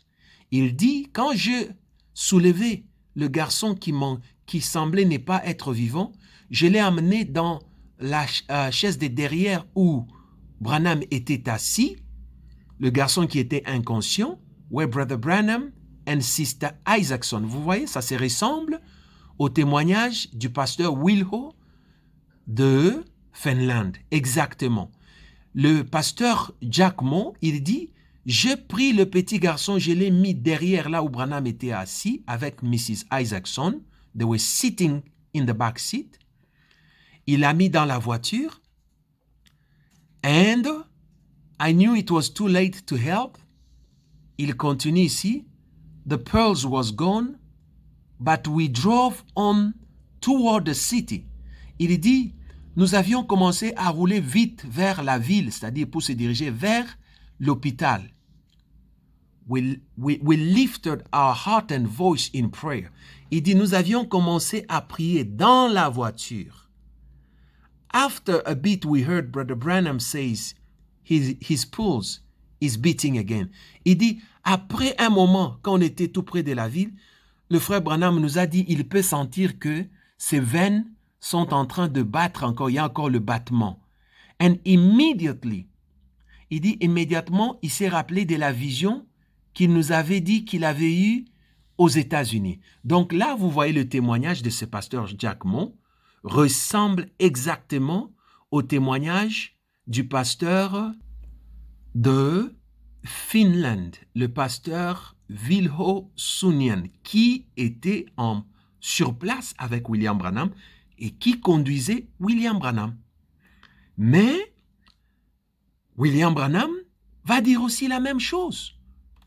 Il dit, quand je soulevais le garçon qui semblait ne pas être vivant, je l'ai amené dans la chaise de derrière où Branham était assis, le garçon qui était inconscient, where Brother Branham and Sister Isaacson. Vous voyez, ça se ressemble au témoignage du pasteur Wilho de Finlande, exactement. Le pasteur Jack Mo, il dit, j'ai pris le petit garçon, je l'ai mis derrière là où Branham était assis avec Mrs. Isaacson. They were sitting in the back seat. Il l'a mis dans la voiture. And I knew it was too late to help. Il continue ici. The pearls was gone, but we drove on toward the city. Il dit, nous avions commencé à rouler vite vers la ville, c'est-à-dire pour se diriger vers l'hôpital. We lifted our heart and voice in prayer. Il dit, nous avions commencé à prier dans la voiture. After a bit, we heard Brother Branham says, his pulse is beating again. Il dit, après un moment, quand on était tout près de la ville, le frère Branham nous a dit, il peut sentir que ses veines sont en train de battre encore, il y a encore le battement. And immediately, il dit, immédiatement, il s'est rappelé de la vision qu'il nous avait dit qu'il avait eue aux États-Unis. Donc là, vous voyez le témoignage de ce pasteur Jack Mo ressemble exactement au témoignage du pasteur de Finlande, le pasteur Vilho Sunian, qui était sur place avec William Branham et qui conduisait William Branham. Mais William Branham va dire aussi la même chose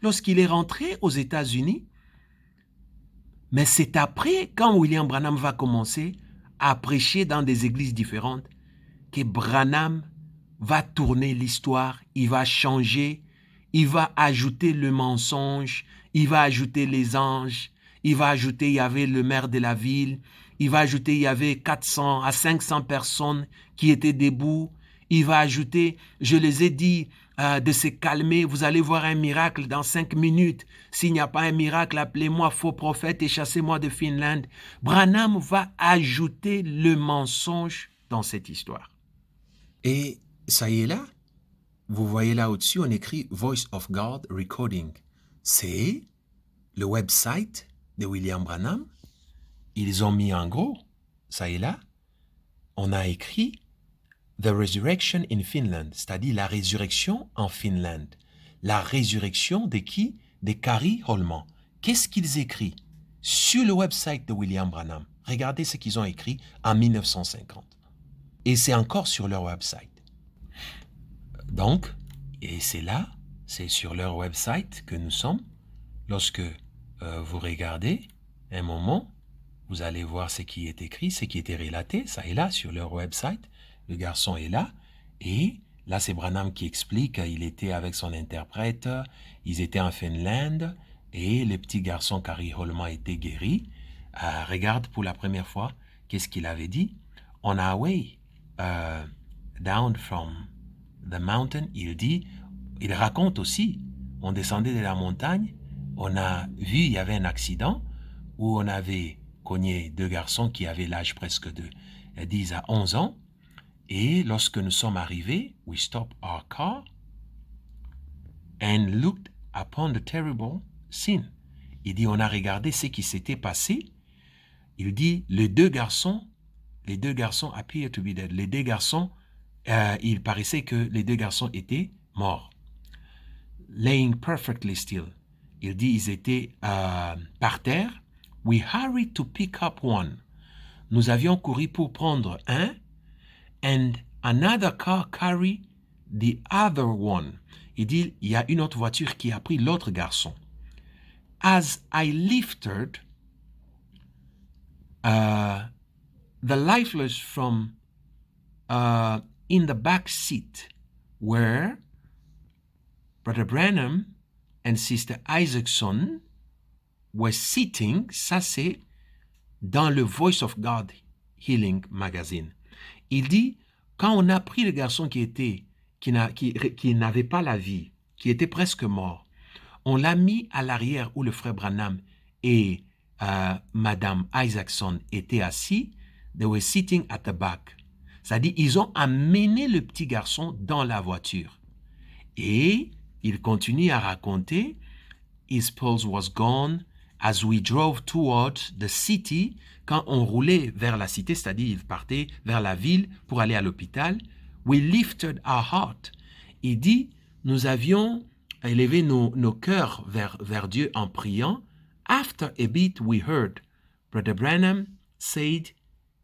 lorsqu'il est rentré aux États-Unis. Mais c'est après, quand William Branham va commencer à prêcher dans des églises différentes, que Branham va tourner l'histoire, il va changer, il va ajouter le mensonge, il va ajouter les anges, il va ajouter, il y avait le maire de la ville, il va ajouter, il y avait 400 à 500 personnes qui étaient debout, il va ajouter, je les ai dit de se calmer, vous allez voir un miracle dans 5 minutes. S'il n'y a pas un miracle, appelez-moi faux prophète et chassez-moi de Finlande. Branham va ajouter le mensonge dans cette histoire. Et ça y est là, vous voyez là au-dessus, on écrit Voice of God Recording. C'est le website de William Branham. Ils ont mis en gros, ça y est là, on a écrit The Resurrection in Finland, c'est-à-dire la résurrection en Finlande. La résurrection de qui? De Carrie Holman. Qu'est-ce qu'ils écrivent sur le website de William Branham? Regardez ce qu'ils ont écrit en 1950. Et c'est encore sur leur website. Donc, et c'est là, c'est sur leur website que nous sommes. Lorsque vous regardez un moment, vous allez voir ce qui est écrit, ce qui était relaté, ça est là sur leur website. Le garçon est là, et là c'est Branham qui explique qu'il était avec son interprète, ils étaient en Finlande, et le petit garçon Carrie Holman était guéri. Regarde pour la première fois, qu'est-ce qu'il avait dit? On our way down from the mountain, il raconte aussi, on descendait de la montagne, on a vu, il y avait un accident où on avait cogné 2 garçons qui avaient l'âge presque de 10 à 11 ans. Et lorsque nous sommes arrivés, we stopped our car and looked upon the terrible scene. Il dit, on a regardé ce qui s'était passé. Il dit, les deux garçons appear to be dead. Les 2 garçons, il paraissait que les 2 garçons étaient morts. Laying perfectly still. Il dit, ils étaient par terre. We hurried to pick up one. Nous avions couru pour prendre un. And another car carried the other one. Il dit, il y a une autre voiture qui a pris l'autre garçon. As I lifted the the lifeless from in the back seat where Brother Branham and Sister Isaacson were sitting. Ça, c'est dans le Voice of God Healing Magazine. Il dit, quand on a pris le garçon qui n'avait pas la vie, qui était presque mort, on l'a mis à l'arrière où le frère Branham et Madame Isaacson étaient assis. They were sitting at the back. C'est-à-dire, ils ont amené le petit garçon dans la voiture. Et il continue à raconter, his pulse was gone as we drove toward the city. Quand on roulait vers la cité, c'est-à-dire il partait vers la ville pour aller à l'hôpital, we lifted our heart. Il dit, nous avions élevé nos cœurs vers Dieu en priant. After a bit, we heard Brother Branham said,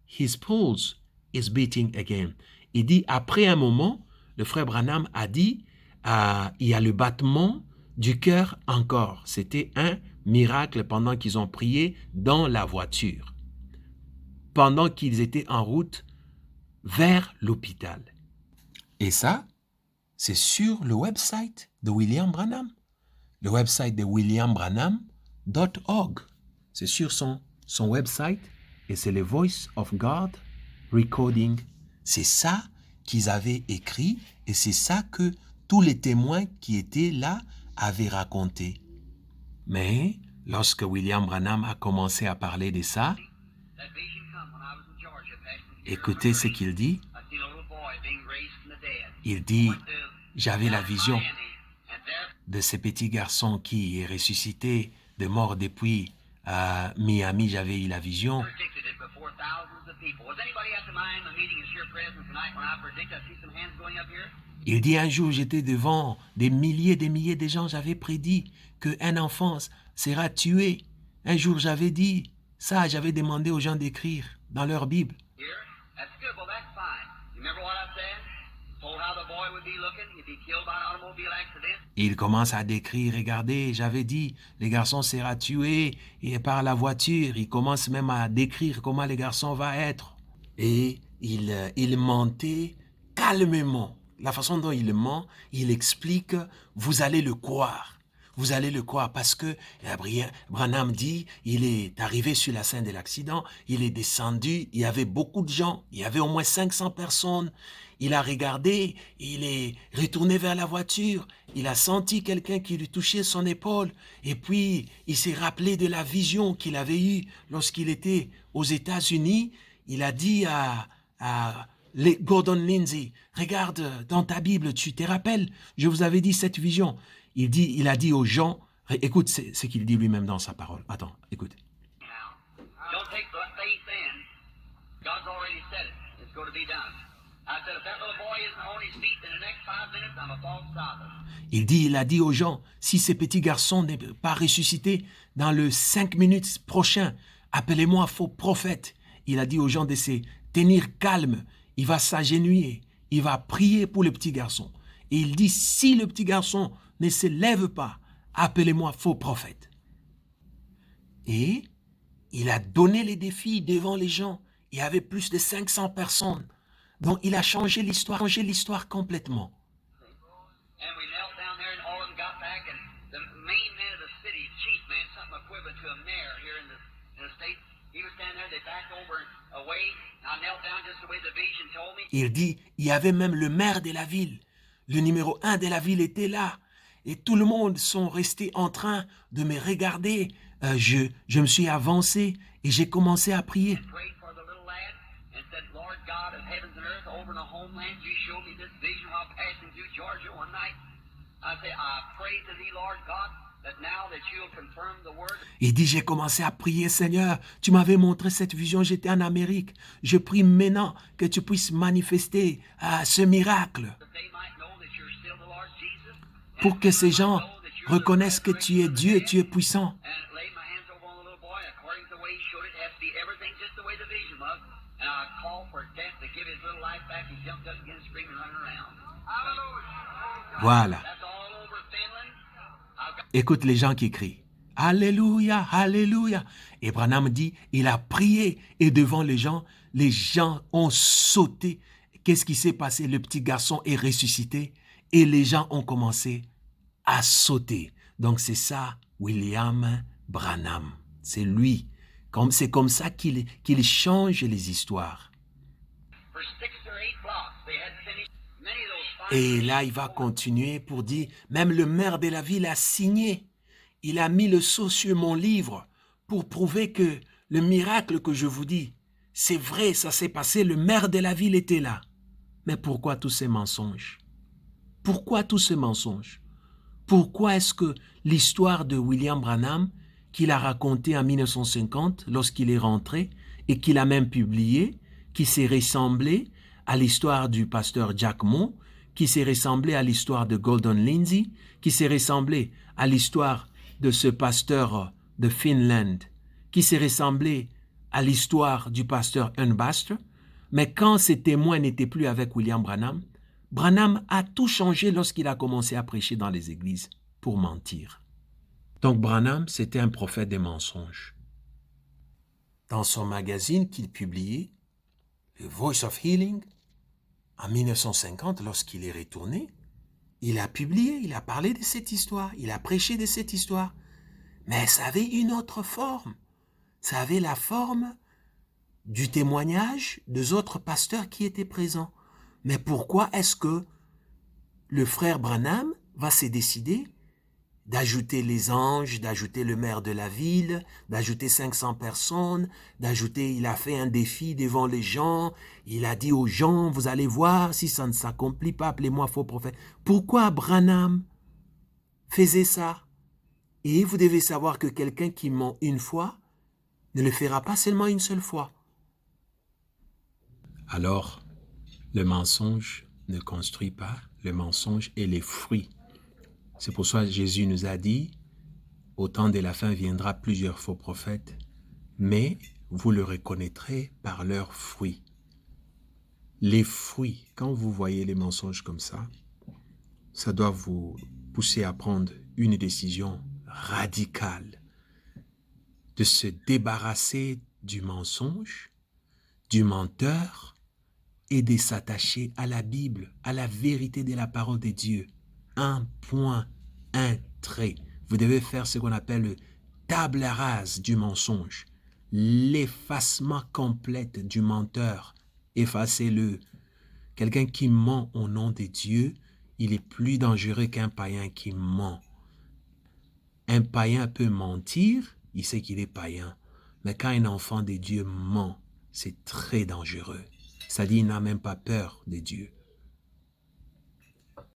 his pulse is beating again. Il dit, après un moment, le frère Branham a dit, il y a le battement du cœur encore. C'était un miracle pendant qu'ils ont prié dans la voiture, pendant qu'ils étaient en route vers l'hôpital. Et ça, c'est sur le website de William Branham. Le website de williambranham.org. C'est sur son website et c'est le Voice of God Recording. C'est ça qu'ils avaient écrit et c'est ça que tous les témoins qui étaient là avaient raconté. Mais lorsque William Branham a commencé à parler de ça, écoutez ce qu'il dit. Il dit, j'avais la vision de ce petit garçon qui est ressuscité de mort depuis Miami. J'avais eu la vision. Il dit, un jour, j'étais devant des milliers de gens. J'avais prédit qu'un enfant sera tué. Un jour, j'avais dit ça. J'avais demandé aux gens d'écrire dans leur Bible. Il commence à décrire, regardez, j'avais dit, le garçon sera tué et par la voiture. Il commence même à décrire comment le garçon va être. Et il mentait calmement. La façon dont il ment, il explique, vous allez le croire. Vous allez le croire parce que Branham dit, il est arrivé sur la scène de l'accident, il est descendu, il y avait beaucoup de gens, il y avait au moins 500 personnes. Il a regardé, il est retourné vers la voiture, il a senti quelqu'un qui lui touchait son épaule et puis il s'est rappelé de la vision qu'il avait eue lorsqu'il était aux États-Unis. Il a dit à Gordon Lindsay, regarde dans ta Bible, tu te rappelles, je vous avais dit cette vision. Il a dit aux gens, écoute ce qu'il dit lui-même dans sa parole. Attends, écoute. Il a dit aux gens, si ce petit garçon n'est pas ressuscité dans les 5 minutes prochaines, appelez-moi faux prophète. Il a dit aux gens de se tenir calme. Il va s'agenouiller. Il va prier pour le petit garçon. Et il dit, si le petit garçon ne se lève pas, appelez-moi faux prophète. Et il a donné les défis devant les gens. Il y avait plus de 500 personnes. Donc il a changé l'histoire complètement. Il dit, il y avait même le maire de la ville. Le numéro 1 de la ville était là. Et tout le monde sont restés en train de me regarder. Je me suis avancé et j'ai commencé à prier. Il dit, j'ai commencé à prier, Seigneur, tu m'avais montré cette vision, j'étais en Amérique. Je prie maintenant que tu puisses manifester ce miracle. Pour que ces gens reconnaissent que tu es Dieu et tu es puissant. Voilà. Écoute les gens qui crient. Alléluia, Alléluia. Et Branham dit, il a prié et devant les gens ont sauté. Qu'est-ce qui s'est passé? Le petit garçon est ressuscité et les gens ont commencé à sauter. Donc c'est ça, William Branham. C'est lui. C'est comme ça qu'il change les histoires. Et là, il va continuer pour dire, même le maire de la ville a signé. Il a mis le sceau sur mon livre pour prouver que le miracle que je vous dis, c'est vrai, ça s'est passé, le maire de la ville était là. Mais pourquoi tous ces mensonges? Pourquoi tous ces mensonges? Pourquoi est-ce que l'histoire de William Branham, qu'il a racontée en 1950, lorsqu'il est rentré, et qu'il a même publié, qui s'est ressemblé à l'histoire du pasteur Jack Moore, qui s'est ressemblé à l'histoire de Gordon Lindsay, qui s'est ressemblé à l'histoire de ce pasteur de Finland, qui s'est ressemblé à l'histoire du pasteur Unbaster, mais quand ces témoins n'étaient plus avec William Branham, Branham a tout changé lorsqu'il a commencé à prêcher dans les églises pour mentir. Donc Branham, c'était un prophète des mensonges. Dans son magazine qu'il publiait, The Voice of Healing, en 1950, lorsqu'il est retourné, il a publié, il a parlé de cette histoire, il a prêché de cette histoire. Mais ça avait une autre forme. Ça avait la forme du témoignage des autres pasteurs qui étaient présents. Mais pourquoi est-ce que le frère Branham va se décider d'ajouter les anges, d'ajouter le maire de la ville, d'ajouter 500 personnes, il a fait un défi devant les gens, il a dit aux gens, vous allez voir, si ça ne s'accomplit pas, appelez-moi faux prophète. Pourquoi Branham faisait ça? Et vous devez savoir que quelqu'un qui ment une fois ne le fera pas seulement une seule fois. Alors, le mensonge ne construit pas, le mensonge est les fruits. C'est pour ça que Jésus nous a dit, au temps de la fin viendra plusieurs faux prophètes, mais vous le reconnaîtrez par leurs fruits. Les fruits, quand vous voyez les mensonges comme ça doit vous pousser à prendre une décision radicale, de se débarrasser du mensonge, du menteur, et de s'attacher à la Bible, à la vérité de la parole de Dieu. Un point, un trait. Vous devez faire ce qu'on appelle le table rase du mensonge, l'effacement complet du menteur. Effacez-le. Quelqu'un qui ment au nom de Dieu, il est plus dangereux qu'un païen qui ment. Un païen peut mentir, il sait qu'il est païen. Mais quand un enfant de Dieu ment, c'est très dangereux. C'est-à-dire qu'il n'a même pas peur de Dieu.